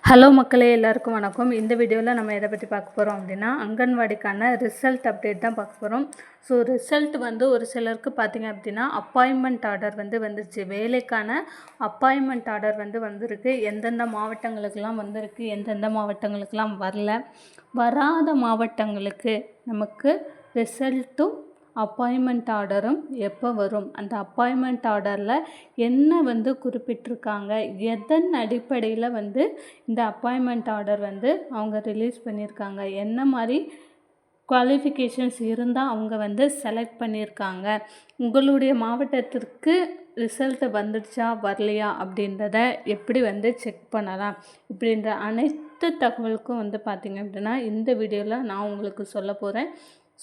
Hello மக்களே, எல்லாருக்கும் வணக்கம். இந்த வீடியோவில் நம்ம எதை பற்றி பார்க்க போகிறோம் அப்படின்னா, அங்கன்வாடிக்கான ரிசல்ட் அப்டேட் தான் பார்க்க போகிறோம். ஸோ ரிசல்ட் ஒரு சிலருக்கு பார்த்திங்க அப்படின்னா அப்பாயின்மெண்ட் ஆர்டர் வந்துருச்சு. வேலைக்கான அப்பாயின்மெண்ட் ஆர்டர் வந்திருக்கு. எந்தெந்த மாவட்டங்களுக்கெல்லாம் வந்திருக்கு, எந்தெந்த மாவட்டங்களுக்கெல்லாம் வராத மாவட்டங்களுக்கு நமக்கு ரிசல்ட்டும் அப்பாயின்மெண்ட் ஆர்டரும் எப்போ வரும், அந்த அப்பாயின்மெண்ட் ஆர்டரில் என்ன குறிப்பிட்டிருக்காங்க, எதன் அடிப்படையில் இந்த அப்பாயின்மெண்ட் ஆர்டர் அவங்க ரிலீஸ் பண்ணியிருக்காங்க, என்ன மாதிரி குவாலிஃபிகேஷன்ஸ் இருந்தால் அவங்க செலக்ட் பண்ணியிருக்காங்க, உங்களுடைய மாவட்டத்திற்கு ரிசல்ட் வந்துடுச்சா வரலையா அப்படின்றத எப்படி செக் பண்ணலாம், இப்படின்ற அனைத்து தகவலுக்கும் பார்த்திங்க அப்படின்னா இந்த வீடியோவில் நான் உங்களுக்கு சொல்ல போகிறேன்.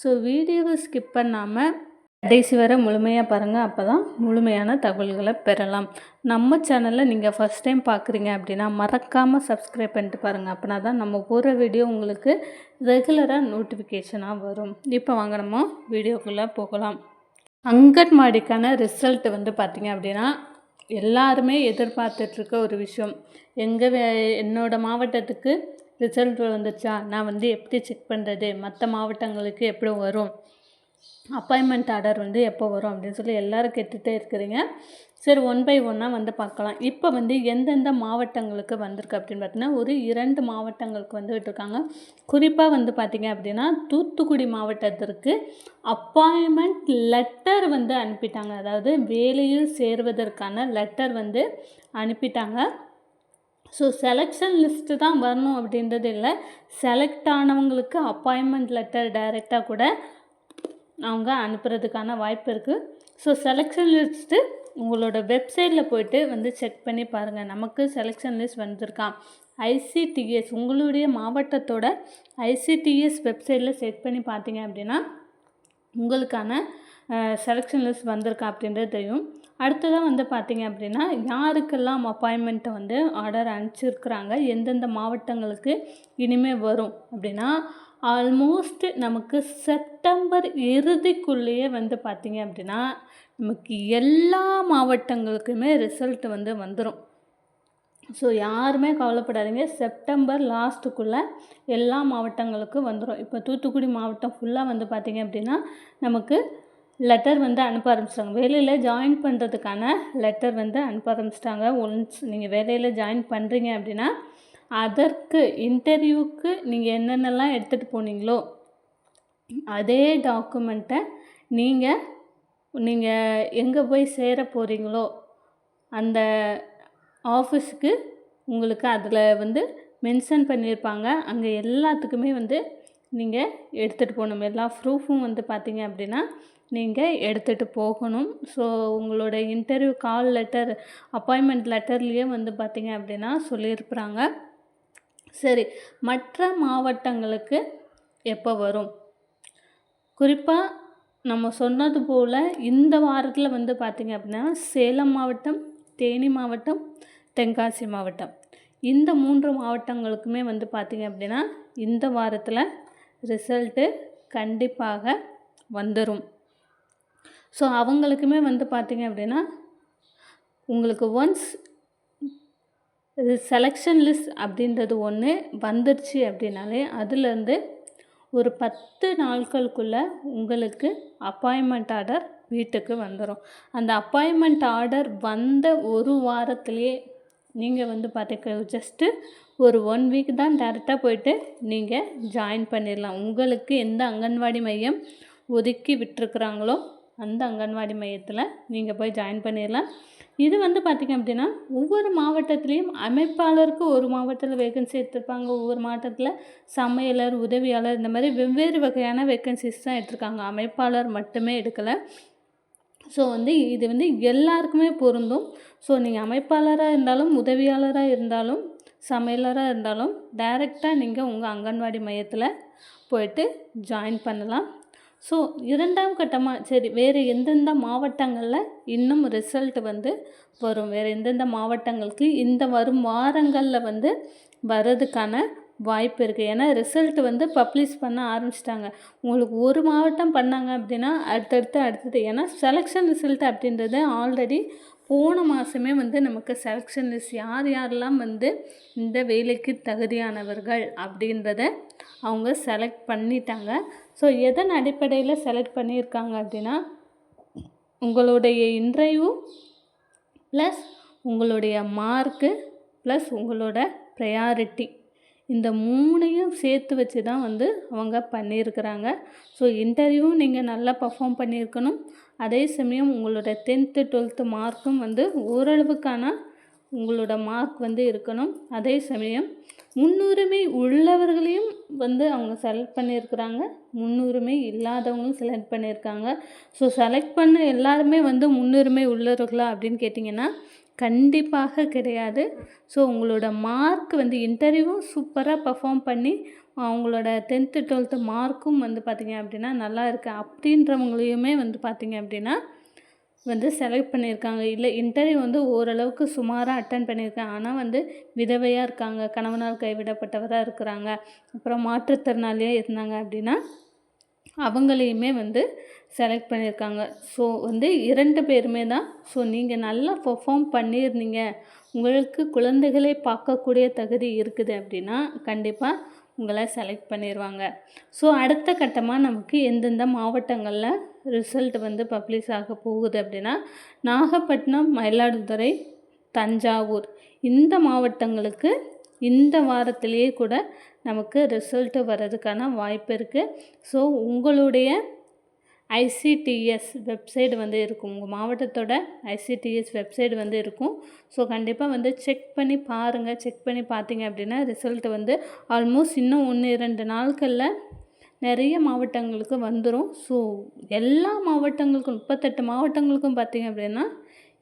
ஸோ வீடியோவை ஸ்கிப் பண்ணாமல் கடைசி வரை முழுமையாக பாருங்கள். அப்போ தான் முழுமையான தகவல்களை பெறலாம். நம்ம சேனலில் நீங்கள் ஃபஸ்ட் டைம் பார்க்குறீங்க அப்படின்னா மறக்காமல் சப்ஸ்கிரைப் பண்ணிட்டு பாருங்கள். அப்படின்னா தான் நம்ம போகிற வீடியோ உங்களுக்கு ரெகுலராக நோட்டிஃபிகேஷனாக வரும். இப்போ வாங்க நம்ம வீடியோக்குள்ளே போகலாம். அங்கன்வாடிக்கான ரிசல்ட் பார்த்திங்க அப்படின்னா எல்லாருமே எதிர்பார்த்துட்ருக்க ஒரு விஷயம். என்னோடய மாவட்டத்துக்கு ரிசல்ட் வந்துச்சா, நான் எப்படி செக் பண்ணுறது, மற்ற மாவட்டங்களுக்கு எப்படி வரும், அப்பாயின்மெண்ட் ஆர்டர் எப்போ வரும் அப்படின்னு சொல்லி எல்லோரும் கேட்டுகிட்டே இருக்கிறீங்க. சரி, ஒன் பை ஒன்னாக பார்க்கலாம். இப்போ எந்தெந்த மாவட்டங்களுக்கு வந்திருக்கு அப்படின்னு பார்த்தீங்கன்னா ஒரு 2 மாவட்டங்களுக்கு விட்டுருக்காங்க. குறிப்பாக பார்த்திங்க அப்படின்னா தூத்துக்குடி மாவட்டத்திற்கு அப்பாயின்மெண்ட் லெட்டர் அனுப்பிட்டாங்க. அதாவது வேலையில் சேருவதற்கான லெட்டர் அனுப்பிட்டாங்க. ஸோ செலெக்ஷன் லிஸ்ட்டு தான் வரணும் அப்படின்றது இல்லை, செலக்ட் ஆனவங்களுக்கு அப்பாயின்மெண்ட் லெட்டர் டைரெக்டாக கூட அவங்க அனுப்புறதுக்கான வாய்ப்பு இருக்குது. ஸோ செலெக்ஷன் லிஸ்ட்டு உங்களோட வெப்சைட்டில் போய்ட்டு செக் பண்ணி பாருங்கள். நமக்கு செலெக்ஷன் லிஸ்ட் வந்திருக்கா, ஐசிடிஎஸ் உங்களுடைய மாவட்டத்தோட ஐசிடிஎஸ் வெப்சைட்டில் செக் பண்ணி பார்த்தீங்க அப்படின்னா உங்களுக்கான செலெக்ஷன் லிஸ்ட் வந்திருக்கா அப்படின்றது தெரியும். அடுத்ததாக பார்த்திங்க அப்படின்னா யாருக்கெல்லாம் அப்பாயின்மெண்ட்டை ஆர்டர் அனுப்பிச்சிருக்கிறாங்க, எந்தெந்த மாவட்டங்களுக்கு இனிமேல் வரும் அப்படின்னா ஆல்மோஸ்ட் நமக்கு செப்டம்பர் இறுதிக்குள்ளேயே பார்த்திங்க அப்படின்னா நமக்கு எல்லா மாவட்டங்களுக்குமே ரிசல்ட் வந்துடும். ஸோ யாருமே கவலைப்படாதீங்க, செப்டம்பர் லாஸ்ட்டுக்குள்ளே எல்லா மாவட்டங்களுக்கும் வந்துடும். இப்போ தூத்துக்குடி மாவட்டம் ஃபுல்லாக பார்த்திங்க அப்படின்னா நமக்கு லெட்டர் அனுப்ப ஆரம்பிச்சிட்டாங்க. வேலையில் ஜாயின் பண்ணுறதுக்கான லெட்டர் அனுப்ப ஆரம்பிச்சிட்டாங்க. ஒன்ஸ் நீங்கள் வேலையில் ஜாயின் பண்ணுறீங்க அப்படின்னா அதற்கு இன்டர்வியூவுக்கு நீங்கள் என்னென்னலாம் எடுத்துகிட்டு போனீங்களோ அதே டாக்குமெண்ட்டை நீங்கள் எங்கே போய் சேர போகிறீங்களோ அந்த ஆஃபீஸுக்கு உங்களுக்கு அதில் மென்ஷன் பண்ணியிருப்பாங்க. அங்கே எல்லாத்துக்குமே நீங்கள் எடுத்துகிட்டு போகணும். எல்லா ப்ரூஃபும் பார்த்திங்க அப்படின்னா நீங்கள் எடுத்துகிட்டு போகணும். ஸோ உங்களோட இன்டர்வியூ கால் லெட்டர் அப்பாயின்மெண்ட் லெட்டர்லேயே பார்த்திங்க அப்படின்னா சொல்லியிருப்பாங்க. சரி, மற்ற மாவட்டங்களுக்கு எப்போ வரும், குறிப்பாக நம்ம சொன்னது போல் இந்த வாரத்தில் பார்த்திங்க அப்படின்னா சேலம் மாவட்டம், தேனி மாவட்டம், தென்காசி மாவட்டம் இந்த 3 மாவட்டங்களுக்குமே பார்த்திங்க அப்படின்னா இந்த வாரத்தில் ரிசல்ட்டு கண்டிப்பாக வந்துடும். ஸோ அவங்களுக்குமே பார்த்திங்க அப்படின்னா உங்களுக்கு ஒன்ஸ் செலெக்ஷன் லிஸ்ட் அப்படின்றது ஒன்று வந்துருச்சு அப்படின்னாலே அதுலேருந்து ஒரு 10 நாட்களுக்குள்ளே உங்களுக்கு அப்பாயின்மெண்ட் ஆர்டர் வீட்டுக்கு வந்துடும். அந்த அப்பாயின்மெண்ட் ஆர்டர் வந்த ஒரு வாரத்திலே நீங்கள் பார்த்திங்க ஜஸ்ட்டு ஒரு 1 வீக் தான் டேரெக்டாக போயிட்டு நீங்கள் ஜாயின் பண்ணிடலாம். உங்களுக்கு எந்த அங்கன்வாடி மையம் ஒதுக்கி விட்டுருக்குறாங்களோ அந்த அங்கன்வாடி மையத்தில் நீங்கள் போய் ஜாயின் பண்ணிடலாம். இது பார்த்திங்க அப்படின்னா ஒவ்வொரு மாவட்டத்துலேயும் அமைப்பாளருக்கு ஒரு மாவட்டத்தில் வேகன்சி எடுத்திருப்பாங்க, ஒவ்வொரு மாவட்டத்தில் சமையலர், உதவியாளர், இந்த மாதிரி வெவ்வேறு வகையான வேகன்சிஸ் தான் எடுத்திருக்காங்க. அமைப்பாளர் மட்டுமே எடுக்கலை. ஸோ இது எல்லாருக்குமே பொருந்தும். ஸோ நீங்கள் அமைப்பாளராக இருந்தாலும், உதவியாளராக இருந்தாலும், சமையலராக இருந்தாலும் டைரெக்டாக நீங்கள் உங்கள் அங்கன்வாடி மையத்தில் போயிட்டு ஜாயின் பண்ணலாம். ஸோ 2ஆம் கட்டமாக சரி வேறு எந்தெந்த மாவட்டங்களில் இன்னும் ரிசல்ட் வரும், வேறு எந்தெந்த மாவட்டங்களுக்கு இந்த வரும் வாரங்களில் வர்றதுக்கான வாய்ப்பு இருக்குது. ஏன்னா ரிசல்ட் வந்து பப்ளிஷ் பண்ண ஆரம்பிச்சிட்டாங்க. உங்களுக்கு ஒரு மாவட்டம் பண்ணாங்க அப்படின்னா அடுத்தது ஏன்னா செலெக்ஷன் ரிசல்ட் அப்படின்றது ஆல்ரெடி போன மாதமே வந்து நமக்கு செலெக்ஷன் லிஸ்ட் யாரெல்லாம் வந்து இந்த வேலைக்கு தகுதியானவர்கள் அப்படின்றத அவங்க செலக்ட் பண்ணிட்டாங்க. ஸோ எதன் அடிப்படையில் செலக்ட் பண்ணியிருக்காங்க அப்படின்னா உங்களுடைய இன்டர்வியூ ப்ளஸ் உங்களுடைய மார்க்கு ப்ளஸ் உங்களோட ப்ரையாரிட்டி இந்த 3ஐயும் சேர்த்து வச்சு தான் வந்து அவங்க பண்ணியிருக்கிறாங்க. ஸோ இன்டர்வியூ நீங்கள் நல்லா பர்ஃபார்ம் பண்ணியிருக்கணும். அதே சமயம் உங்களோட 10th 12th மார்க்கும் வந்து ஓரளவுக்கான உங்களோட மார்க் வந்து இருக்கணும். அதே சமயம் முன்னுரிமை உள்ளவர்களையும் வந்து அவங்க செலக்ட் பண்ணியிருக்கிறாங்க, முன்னுரிமை இல்லாதவங்களும் செலக்ட் பண்ணியிருக்காங்க. ஸோ செலக்ட் பண்ண எல்லாருமே வந்து முன்னுரிமை உள்ளவர்களா அப்படின்னு கேட்டிங்கன்னா கண்டிப்பாக கிடையாது. ஸோ உங்களோட மார்க் வந்து இன்டர்வியூவும் சூப்பராக பர்ஃபார்ம் பண்ணி அவங்களோட 10th 12th மார்க்கும் வந்து பார்த்திங்க அப்படின்னா நல்லா இருக்குது அப்படின்றவங்களையுமே வந்து பார்த்திங்க அப்படின்னா வந்து செலக்ட் பண்ணியிருக்காங்க. இல்லை இன்டர்வியூ வந்து ஓரளவுக்கு சுமாராக அட்டன் பண்ணியிருக்காங்க, ஆனால் வந்து விதவையாக இருக்காங்க, கணவனால் கைவிடப்பட்டவராக இருக்கிறாங்க, அப்புறம் மாற்றுத்திறனாளியாக இருந்தாங்க அப்படின்னா அவங்களையுமே வந்து செலக்ட் பண்ணியிருக்காங்க. ஸோ வந்து 2 பேருமே தான். ஸோ நீங்கள் நல்லா பெர்ஃபார்ம் பண்ணியிருந்தீங்க, உங்களுக்கு குழந்தைகளை பார்க்கக்கூடிய தகுதி இருக்குது அப்படின்னா கண்டிப்பாக உங்களை செலக்ட் பண்ணிடுவாங்க. ஸோ அடுத்த கட்டமாக நமக்கு எந்தெந்த மாவட்டங்களில் ரிசல்ட் வந்து பப்ளிஷ் ஆக போகுது அப்படின்னா நாகப்பட்டினம், மயிலாடுதுறை, தஞ்சாவூர் இந்த மாவட்டங்களுக்கு இந்த வாரத்திலேயே கூட நமக்கு ரிசல்ட்டு வர்றதுக்கான வாய்ப்பு இருக்குது. ஸோ உங்களுடைய ஐசிடிஎஸ் வெப்சைட் வந்து இருக்கும், உங்கள் மாவட்டத்தோட ஐசிடிஎஸ் வெப்சைட் வந்து இருக்கும். ஸோ கண்டிப்பாக வந்து செக் பண்ணி பாருங்கள். செக் பண்ணி பார்த்தீங்க அப்படின்னா ரிசல்ட்டு வந்து ஆல்மோஸ்ட் இன்னும் 1-2 நாட்களில் நிறைய மாவட்டங்களுக்கு வந்துடும். ஸோ எல்லா மாவட்டங்களுக்கும் 38 மாவட்டங்களுக்கும் பார்த்திங்க அப்படின்னா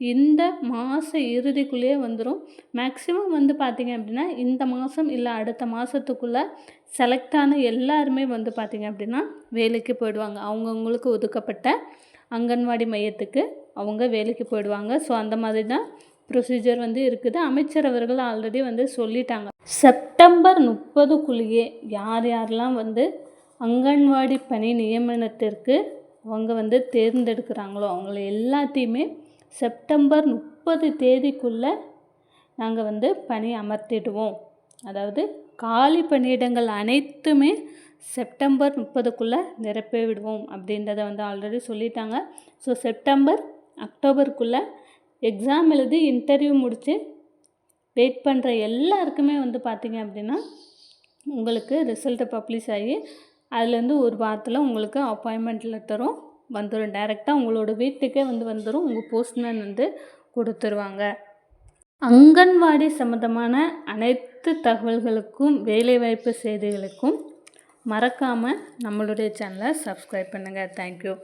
இந்த மாத இறுதிக்குள்ளேயே வந்துடும். மேக்ஸிமம் வந்து பார்த்திங்க அப்படின்னா இந்த மாதம் இல்லை அடுத்த மாதத்துக்குள்ளே செலக்ட் ஆன எல்லாருமே வந்து பார்த்திங்க அப்படின்னா வேலைக்கு போயிடுவாங்க. அவங்கவுங்களுக்கு ஒதுக்கப்பட்ட அங்கன்வாடி மையத்துக்கு அவங்க வேலைக்கு போயிடுவாங்க. ஸோ அந்த மாதிரி தான் ப்ரொசீஜர் வந்து இருக்குது. அமைச்சர் அவர்கள் ஆல்ரெடி வந்து சொல்லிட்டாங்க, செப்டம்பர் 30க்குள்ளேயே யாரெல்லாம் வந்து அங்கன்வாடி பணி நியமனத்திற்கு அவங்க வந்து தேர்ந்தெடுக்கிறாங்களோ அவங்கள எல்லாத்தையுமே செப்டம்பர் 30 தேதிக்குள்ளே நாங்கள் வந்து பணி அமர்த்திடுவோம். அதாவது காலி பணியிடங்கள் அனைத்துமே செப்டம்பர் 30க்குள்ளே நிரப்பி விடுவோம் அப்படின்றத வந்து ஆல்ரெடி சொல்லிட்டாங்க. ஸோ செப்டம்பர் அக்டோபருக்குள்ளே எக்ஸாம் எழுதி இன்டர்வியூ முடித்து வெயிட் பண்ணுற எல்லாருக்குமே வந்து பார்த்திங்க அப்படின்னா உங்களுக்கு ரிசல்ட்டை பப்ளிஷ் ஆகி அதுலேருந்து ஒரு வாரத்தில் உங்களுக்கு அப்பாயின்மெண்ட் லெட்டரும் வந்துடும். டைரெக்டாக உங்களோட வீட்டுக்கே வந்து வந்துடும், உங்கள் போஸ்ட்மேன் வந்து கொடுத்துருவாங்க. அங்கன்வாடி சம்மந்தமான அனைத்து தகவல்களுக்கும் வேலைவாய்ப்பு செய்திகளுக்கும் மறக்காமல் நம்மளுடைய சேனலை சப்ஸ்கிரைப் பண்ணுங்கள். தேங்க்யூ.